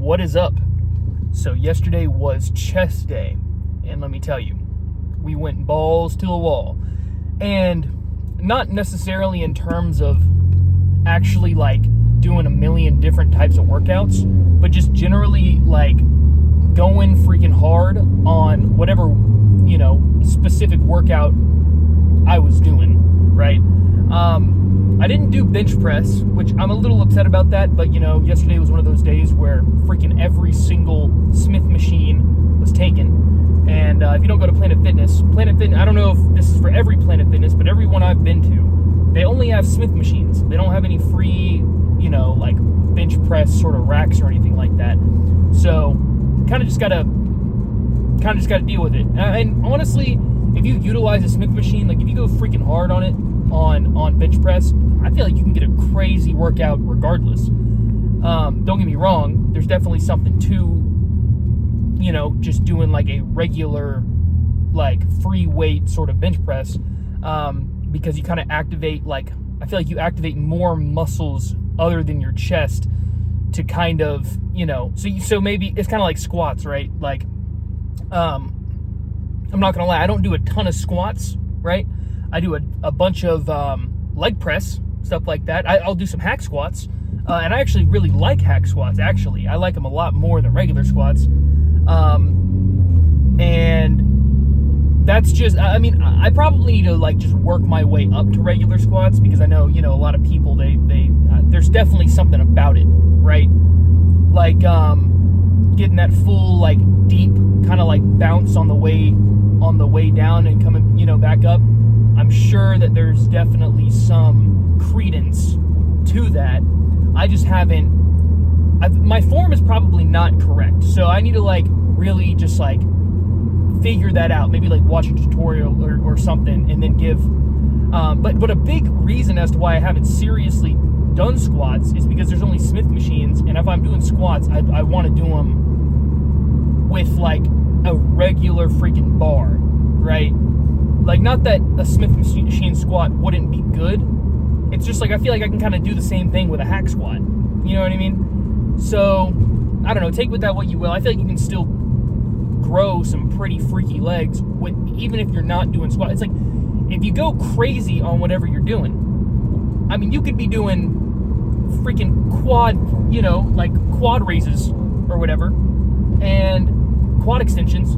What is up? So yesterday was chest day, and let me tell you, we went balls to the wall. And not necessarily in terms of actually like doing a million different types of workouts, but just generally like going freaking hard on whatever, specific workout I was doing, right? I didn't do bench press, which I'm a little upset about that, but yesterday was one of those days where freaking every single Smith machine was taken. And if you don't go to Planet Fitness, I don't know if this is for every Planet Fitness, but every one I've been to, they only have Smith machines. They don't have any free, like bench press sort of racks or anything like that. So kind of just gotta deal with it. And honestly, if you utilize a Smith machine, like if you go freaking hard on it, on bench press, I feel like you can get a crazy workout regardless. Don't get me wrong, there's definitely something to, just doing like a regular, like free weight sort of bench press, because you kind of activate, I feel like you activate more muscles other than your chest to kind of, so maybe it's kind of like squats, right? Like, I'm not gonna lie, I don't do a ton of squats, right? I do a bunch of leg press, stuff like that. I'll do some hack squats, and I actually really like hack squats, actually. I like them a lot more than regular squats. And that's just, I probably need to just work my way up to regular squats, because I know, a lot of people, there's definitely something about it, right? Like, getting that full, deep kind of bounce on the way down and coming, back up. I'm sure that there's definitely some credence to that. I just my form is probably not correct. So I need to really just figure that out. Maybe watch a tutorial or something, and then give, but a big reason as to why I haven't seriously done squats is because there's only Smith machines. And if I'm doing squats, I want to do them with a regular freaking bar, right? Not that a Smith machine squat wouldn't be good. It's just I feel like I can kind of do the same thing with a hack squat. You know what I mean? So, I don't know, take with that what you will. I feel like you can still grow some pretty freaky legs even if you're not doing squats. It's if you go crazy on whatever you're doing, you could be doing freaking quad, quad raises or whatever, and quad extensions.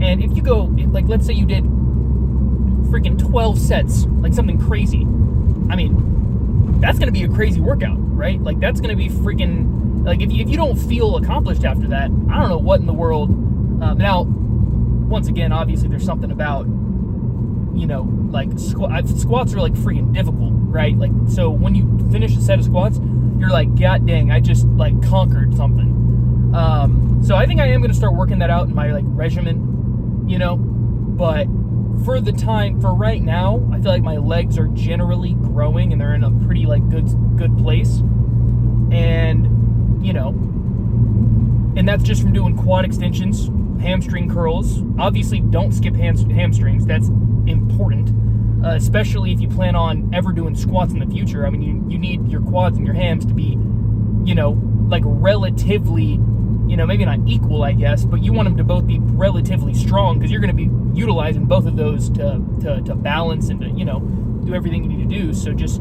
And if you go, let's say you did freaking 12 sets, something crazy, that's going to be a crazy workout, right? That's going to be freaking, if you don't feel accomplished after that, I don't know what in the world. Now, once again, obviously there's something about, squats are freaking difficult, right? So when you finish a set of squats, you're God dang, I just conquered something. So I think I am going to start working that out in my regimen, but for right now, I feel like my legs are generally growing and they're in a pretty good place. And, and that's just from doing quad extensions, hamstring curls. Obviously don't skip hamstrings. That's important, especially if you plan on ever doing squats in the future. You need your quads and your hams to be, relatively, maybe not equal, I guess, but you want them to both be relatively strong, because you're going to be utilizing both of those to balance and to, do everything you need to do. So just,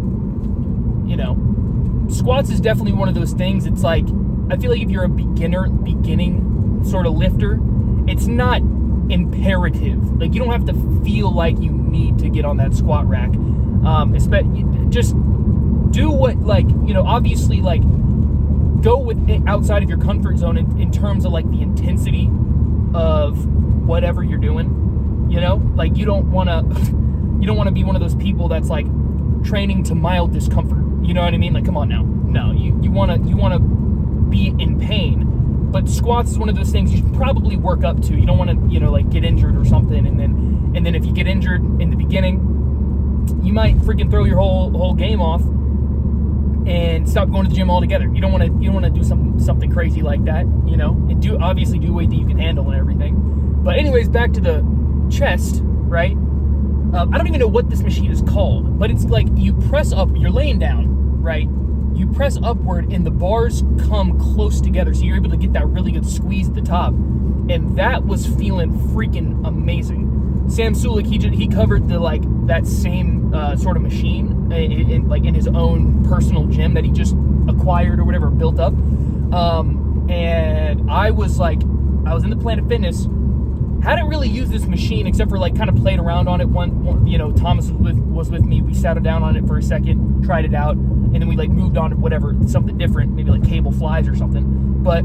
squats is definitely one of those things. It's I feel like if you're a beginning sort of lifter, it's not imperative. You don't have to feel like you need to get on that squat rack. Just do what, obviously, go with it outside of your comfort zone in terms of the intensity of whatever you're doing. You don't want to be one of those people that's training to mild discomfort. You know what I mean? Come on now. No, you want to be in pain. But squats is one of those things you should probably work up to. You don't want to, get injured or something, and then if you get injured in the beginning, you might freaking throw your whole game off and stop going to the gym altogether. You don't want to do something crazy like that, and obviously do weight that you can handle and everything. But anyways, back to the chest, right? I don't even know what this machine is called, but it's you press up, you're laying down, right? you press upward and the bars come close together, so you're able to get that really good squeeze at the top, and that was feeling freaking amazing. Sam Sulik, he covered that same sort of machine in his own personal gym that he just acquired or whatever, built up, and I was in the Planet Fitness. Hadn't really used this machine except for kind of played around on it. Thomas was with me. We sat down on it for a second, tried it out, and then we moved on to whatever, something different, maybe cable flies or something. But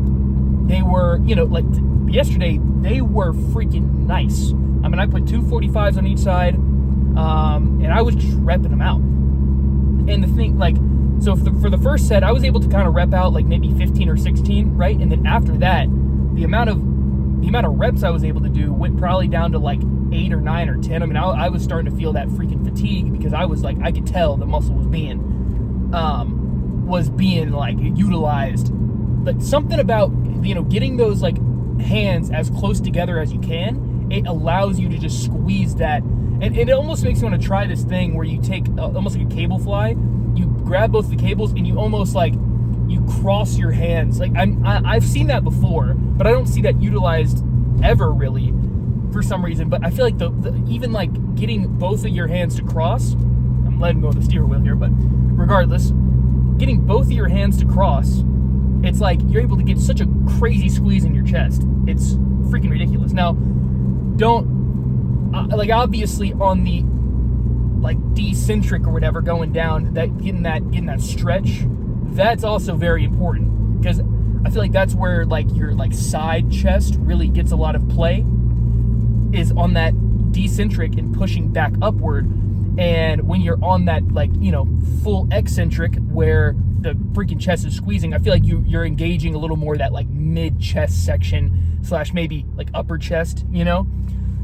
they were, yesterday they were freaking nice. I mean, I put 245s on each side, and I was just repping them out. And the thing, so for the first set, I was able to kind of rep out maybe 15 or 16, right? And then after that, the amount of reps I was able to do went probably down to 8 or 9 or 10. I mean, I was starting to feel that freaking fatigue because I was I could tell the muscle was being utilized. But something about, getting those hands as close together as you can, it allows you to just squeeze that. And it almost makes me want to try this thing where you take almost like a cable fly, you grab both the cables and you almost you cross your hands. I've seen that before, but I don't see that utilized ever really for some reason. But I feel even getting both of your hands to cross, I'm letting go of the steering wheel here, but regardless, getting both of your hands to cross, it's you're able to get such a crazy squeeze in your chest. It's freaking ridiculous. Now, obviously on the decentric or whatever going down, getting that stretch, that's also very important because I feel that's where your side chest really gets a lot of play, is on that decentric and pushing back upward. And when you're on that full eccentric where the freaking chest is squeezing, I feel you're engaging a little more of that mid chest section / maybe upper chest,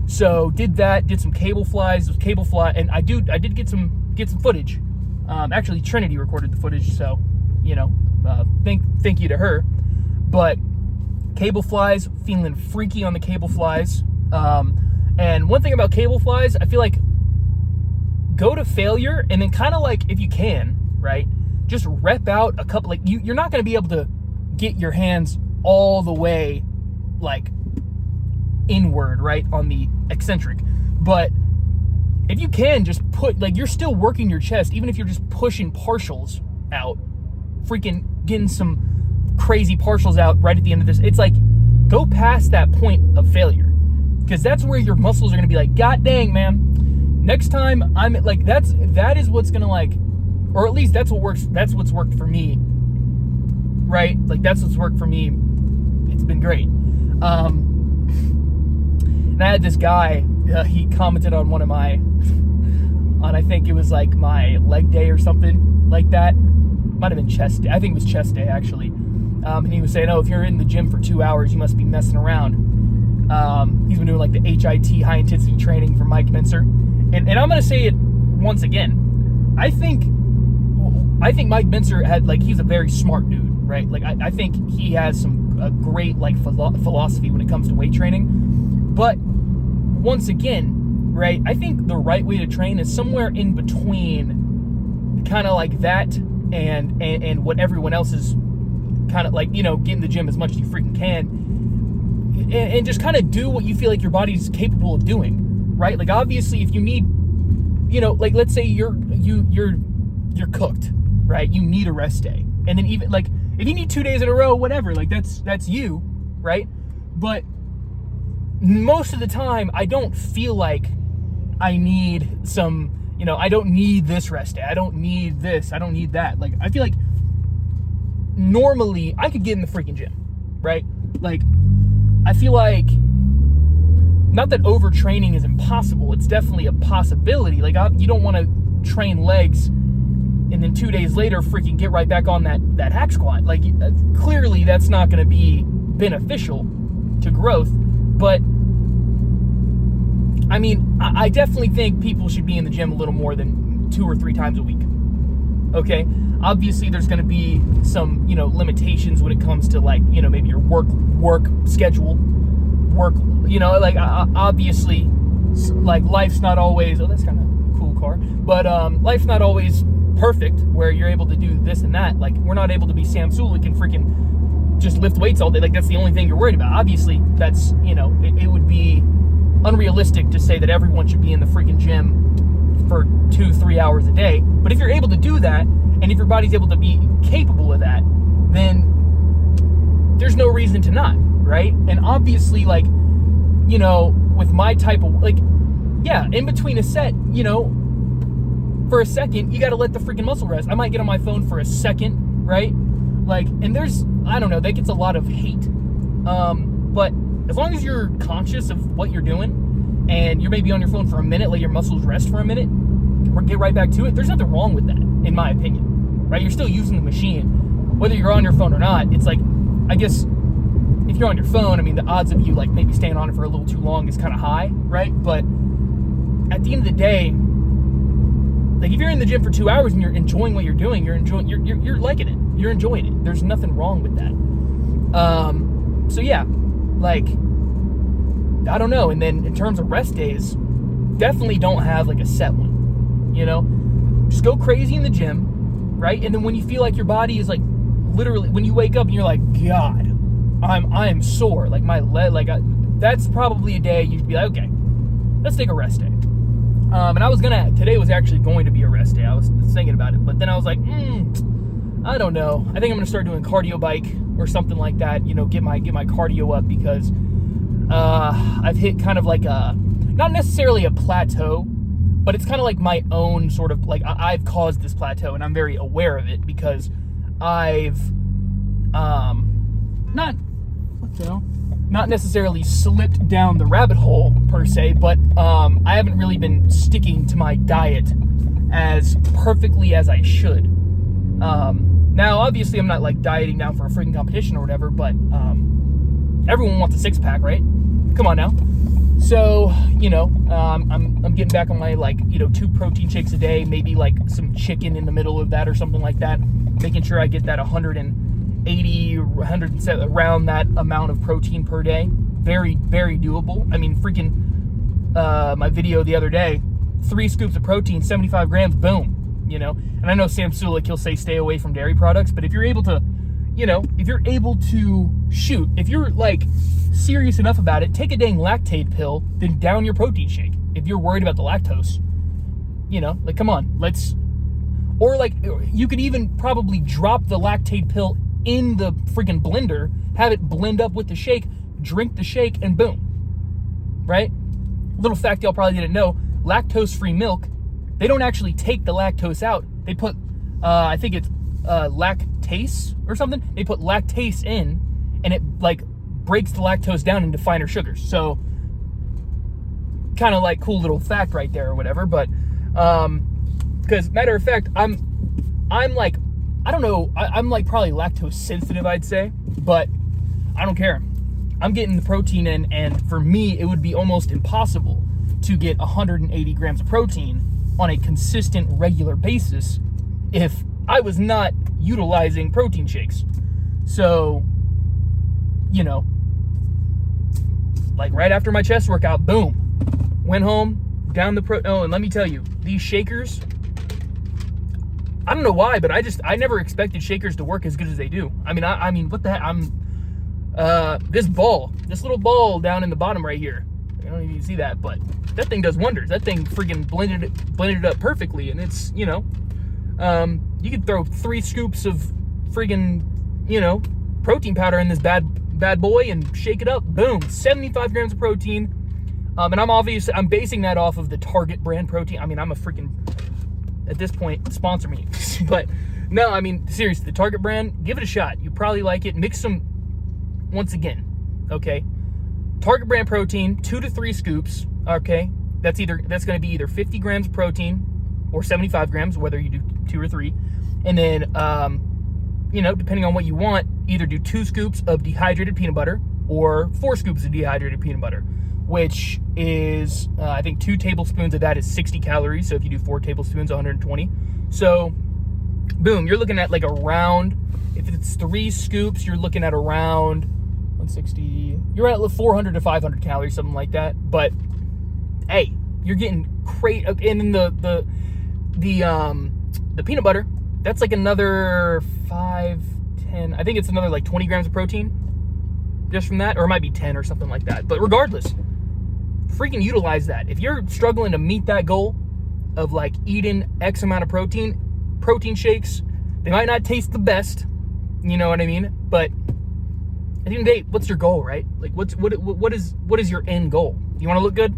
So did some cable flies, and I did get some footage. Actually, Trinity recorded the footage, so thank you to her. But cable flies, feeling freaky on the cable flies. And one thing about cable flies, I feel go to failure and then kind of if you can, right, just rep out a couple. You're not going to be able to get your hands all the way inward, right, on the eccentric, but if you can just put you're still working your chest, even if you're just pushing partials out, freaking getting some crazy partials out right at the end of this. It's go past that point of failure, because that's where your muscles are going to be God dang, man, next time I'm that is what's going to or at least that's what works. That's what's worked for me, right? That's what's worked for me. It's been great. And I had this guy, he commented on one of my, I think it was my leg day or something like that. Might have been chest day. I think it was chest day, actually. And he was saying, if you're in the gym for 2 hours, you must be messing around. He's been doing the HIT, high intensity training for Mike Mincer. And I'm going to say it once again. I think Mike Mincer he's a very smart dude, right? I think he has some great philosophy when it comes to weight training. But once again, right, I think the right way to train is somewhere in between kind of that and what everyone else is kind of get in the gym as much as you freaking can, and just kind of do what you feel your body's capable of doing, right? Obviously, if you need, let's say you're cooked, right? You need a rest day. And then even if you need 2 days in a row, whatever, that's you, right? But most of the time, I don't feel I need some, I don't need this rest day. I don't need this. I don't need that. I feel normally I could get in the freaking gym, right? I feel not that overtraining is impossible. It's definitely a possibility. You don't want to train legs and then 2 days later freaking get right back on that hack squat. Clearly that's not going to be beneficial to growth. But I mean, I definitely think people should be in the gym a little more than 2 or 3 times a week. Okay, obviously there's going to be some limitations when it comes to maybe your work schedule, obviously life's not always, oh, that's kind of a cool car, but life's not always perfect where you're able to do this and that. Like, we're not able to be Sam Sulek and freaking just lift weights all day. Like, that's the only thing you're worried about. Obviously, that's, it would be unrealistic to say that everyone should be in the freaking gym for 2-3 hours a day. But if you're able to do that, and if your body's able to be capable of that, then there's no reason to not, right? And obviously, like, with my type of, like, yeah, in between a set, for a second, you got to let the freaking muscle rest. I might get on my phone for a second, right? Like, and there's, I don't know, that gets a lot of hate. But as long as you're conscious of what you're doing and you're maybe on your phone for a minute, let your muscles rest for a minute, or get right back to it, there's nothing wrong with that, in my opinion, right? You're still using the machine. Whether you're on your phone or not, it's like, I guess, if you're on your phone, I mean, the odds of you, like, maybe staying on it for a little too long is kind of high, right? But at the end of the day, like, if you're in the gym for 2 hours and you're enjoying what you're doing, you're liking it. You're enjoying it. There's nothing wrong with that. So yeah, like, I don't know. And then in terms of rest days, definitely don't have like a set one, just go crazy in the gym, right? And then when you feel like your body is like, literally, when you wake up and you're like, God, I am sore, like my leg, like that's probably a day you should be like, okay, let's take a rest day. And today was actually going to be a rest day. I was thinking about it, but then I was like, I don't know. I think I'm gonna start doing cardio bike or something like that. Get my cardio up, because I've hit kind of like not necessarily a plateau, but it's kind of like my own sort of, like, I've caused this plateau, and I'm very aware of it because I've not necessarily slipped down the rabbit hole per se, but I haven't really been sticking to my diet as perfectly as I should. Now, obviously, I'm not like dieting down for a freaking competition or whatever, but everyone wants a six-pack, right? Come on now. So, I'm getting back on my, like, 2 protein shakes a day, maybe like some chicken in the middle of that or something like that, making sure I get that 180, 170, around that amount of protein per day. Very, very doable. I mean, freaking, my video the other day, 3 scoops of protein, 75 grams, boom, And I know Sam Sulek, he'll say stay away from dairy products, but if you're able to, if you're like serious enough about it, take a dang lactate pill, then down your protein shake. If you're worried about the lactose, like, come on, or like, you could even probably drop the lactate pill in the freaking blender, have it blend up with the shake, drink the shake, and boom, right? Little fact y'all probably didn't know, lactose-free milk, they don't actually take the lactose out. They put, I think it's lactase or something. They put lactase in, and it, like, breaks the lactose down into finer sugars. So, kind of like cool little fact right there or whatever. But, because matter of fact, I'm like, I don't know, I'm like probably lactose sensitive, I'd say, but I don't care. I'm getting the protein in, and for me, it would be almost impossible to get 180 grams of protein on a consistent, regular basis if I was not utilizing protein shakes. So, like right after my chest workout, boom, went home, down the and let me tell you, these shakers, I don't know why, but I never expected shakers to work as good as they do. I mean, what the heck? This little ball down in the bottom right here, I don't even see that, but that thing does wonders. That thing freaking blended it up perfectly, and it's, you could throw 3 scoops of friggin', protein powder in this bad boy and shake it up. Boom, 75 grams of protein. And I'm basing that off of the Target brand protein. I mean, I'm a freaking, at this point, sponsor me. But no, I mean, seriously, the Target brand, give it a shot. You probably like it. Mix some, once again, okay? Target brand protein, 2 to 3 scoops, okay? That's going to be either 50 grams of protein or 75 grams, whether you do 2 or 3. And then, depending on what you want, either do 2 scoops of dehydrated peanut butter or 4 scoops of dehydrated peanut butter, which is, I think 2 tablespoons of that is 60 calories. So if you do 4 tablespoons, 120. So, boom, you're looking at like around, if it's 3 scoops, you're looking at around 160, you're at 400 to 500 calories, something like that. But, hey, you're getting great, and then the the peanut butter, that's like another 5, 10, I think it's another like 20 grams of protein just from that, or it might be 10 or something like that. But regardless, freaking utilize that. If you're struggling to meet that goal of like eating X amount of protein shakes, they might not taste the best, you know what I mean? But at the end of the day, what's your goal, right? Like, what is your end goal? You want to look good?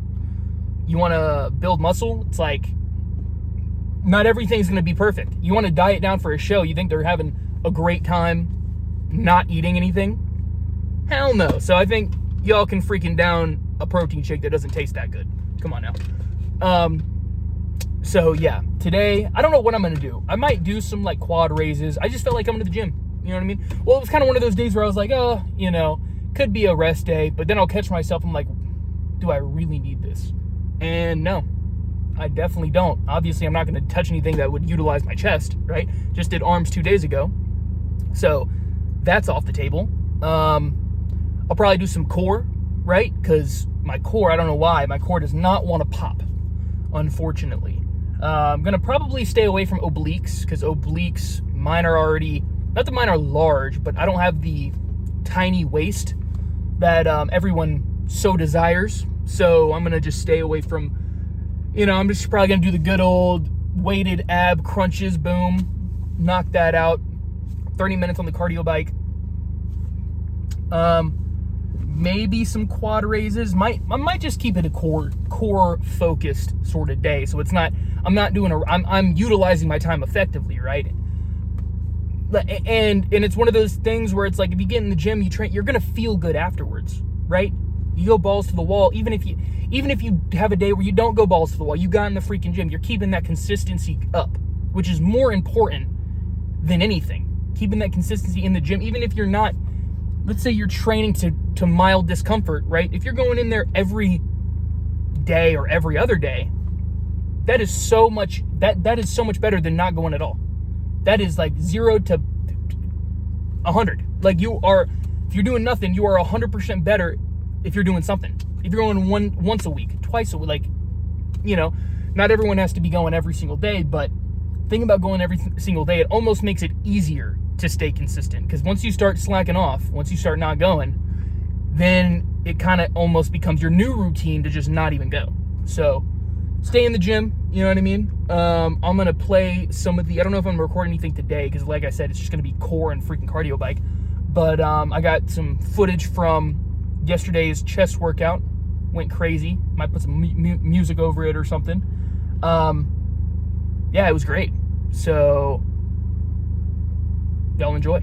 You want to build muscle? It's like, not everything's going to be perfect. You want to diet down for a show? You think they're having a great time not eating anything? Hell no. So I think y'all can freaking down a protein shake that doesn't taste that good. Come on now. So yeah, today, I don't know what I'm going to do. I might do some like quad raises. I just felt like coming to the gym. You know what I mean? Well, it was kind of one of those days where I was like, oh, you know, could be a rest day, but then I'll catch myself. I'm like, do I really need this? And no, I definitely don't. Obviously, I'm not going to touch anything that would utilize my chest, right? Just did arms 2 days ago. So that's off the table. I'll probably do some core, right? Because my core, I don't know why, my core does not want to pop, unfortunately. I'm going to probably stay away from obliques, because obliques, mine are already, not that mine are large, but I don't have the tiny waist that everyone so desires. So I'm going to just stay away from, you know, I'm just probably going to do the good old weighted ab crunches, boom, knock that out, 30 minutes on the cardio bike. Maybe some quad raises. I might just keep it a core focused sort of day. So it's not, I'm utilizing my time effectively, right? And it's one of those things where it's like, if you get in the gym, you train, you're going to feel good afterwards, right? You go balls to the wall. Even if you have a day where you don't go balls to the wall, you got in the freaking gym, you're keeping that consistency up, which is more important than anything. Keeping that consistency in the gym, even if you're not, let's say you're training to mild discomfort, right? If you're going in there every day or every other day, that is so much better than not going at all. That is like 0 to 100. Like, if you're doing nothing, you are 100% better if you're doing something. If you're going once a week, twice a week, like, you know, not everyone has to be going every single day, but think about going every single day. It almost makes it easier to stay consistent, because once you start slacking off, once you start not going, then it kind of almost becomes your new routine to just not even go. So stay in the gym, you know what I mean? I'm going to play some of I don't know if I'm going to record anything today, because like I said, it's just going to be core and freaking cardio bike. But I got some footage from yesterday's chest workout. Went crazy. Might put some music over it or something. Yeah, it was great. So y'all enjoy.